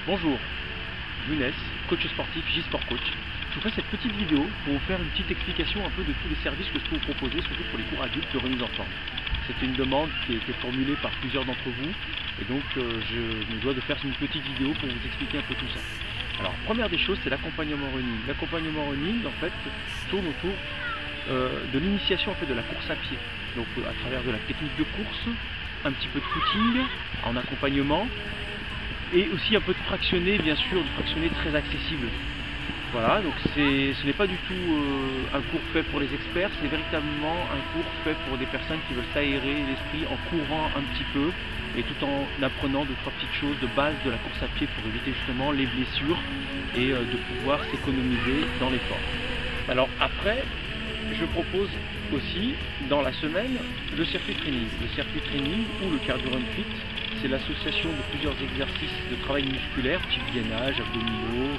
Bonjour, Younes, coach sportif, J-Sport Coach. Je vous fais cette petite vidéo pour vous faire une petite explication un peu de tous les services que je peux vous proposer, surtout pour les cours adultes de remise en forme. C'était une demande qui a été formulée par plusieurs d'entre vous et donc je me dois de faire une petite vidéo pour vous expliquer un peu tout ça. Alors, première des choses, c'est l'accompagnement running. L'accompagnement running, en fait, tourne autour de l'initiation en fait, de la course à pied. Donc à travers de la technique de course, un petit peu de footing en accompagnement et aussi un peu de fractionné, bien sûr, du fractionné très accessible. Voilà, donc ce n'est pas du tout un cours fait pour les experts, c'est véritablement un cours fait pour des personnes qui veulent s'aérer l'esprit en courant un petit peu et tout en apprenant deux, trois petites choses de base de la course à pied pour éviter justement les blessures et de pouvoir s'économiser dans l'effort. Alors après, je propose aussi dans la semaine le circuit training. Le circuit training ou le cardio run fit, c'est l'association de plusieurs exercices de travail musculaire, type gainage, abdominaux,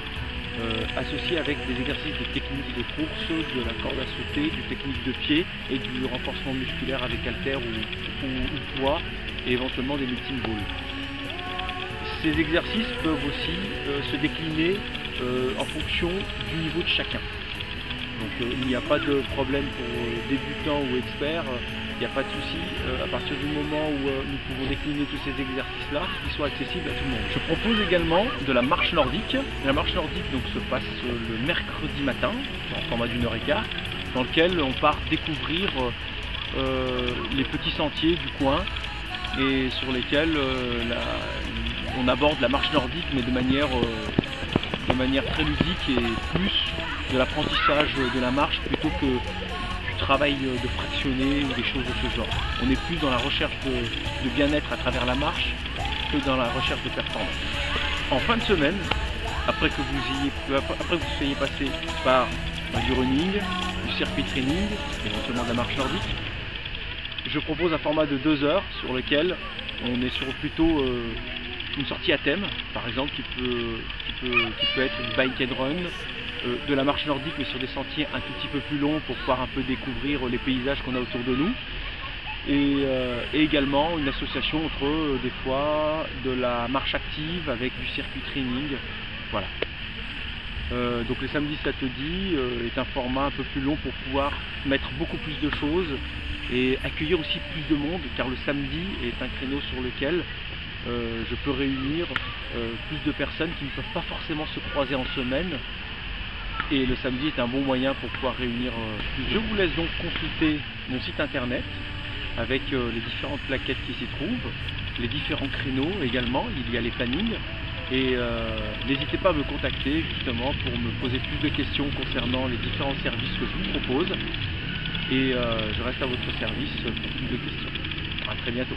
associés avec des exercices de technique de course, de la corde à sauter, du technique de pied et du renforcement musculaire avec haltère ou poids et éventuellement des medicine balls. Ces exercices peuvent aussi se décliner en fonction du niveau de chacun. Donc il n'y a pas de problème pour débutants ou experts, il n'y a pas de souci à partir du moment où nous pouvons décliner tous ces exercices-là, qu'ils soient accessibles à tout le monde. Je propose également de la marche nordique. La marche nordique donc, se passe le mercredi matin, en format d'1h15, dans lequel on part découvrir les petits sentiers du coin et sur lesquels on aborde la marche nordique mais de manière très ludique et plus de l'apprentissage de la marche plutôt que du travail de fractionné ou des choses de ce genre. On est plus dans la recherche de bien-être à travers la marche que dans la recherche de performance. En fin de semaine, après que vous soyez passé par du running, du circuit training, éventuellement de la marche nordique, je propose un format de 2 heures sur lequel on est sur plutôt une sortie à thème, par exemple, qui peut être une bike and run, de la marche nordique mais sur des sentiers un tout petit peu plus longs pour pouvoir un peu découvrir les paysages qu'on a autour de nous et également une association entre des fois de la marche active avec du circuit training. Voilà. Donc le samedi samedi est un format un peu plus long pour pouvoir mettre beaucoup plus de choses et accueillir aussi plus de monde car le samedi est un créneau sur lequel je peux réunir plus de personnes qui ne peuvent pas forcément se croiser en semaine et le samedi est un bon moyen pour pouvoir réunir plus. Je vous laisse donc consulter mon site internet avec les différentes plaquettes qui s'y trouvent, les différents créneaux également, il y a les plannings et n'hésitez pas à me contacter justement pour me poser plus de questions concernant les différents services que je vous propose et je reste à votre service pour plus de questions. À très bientôt.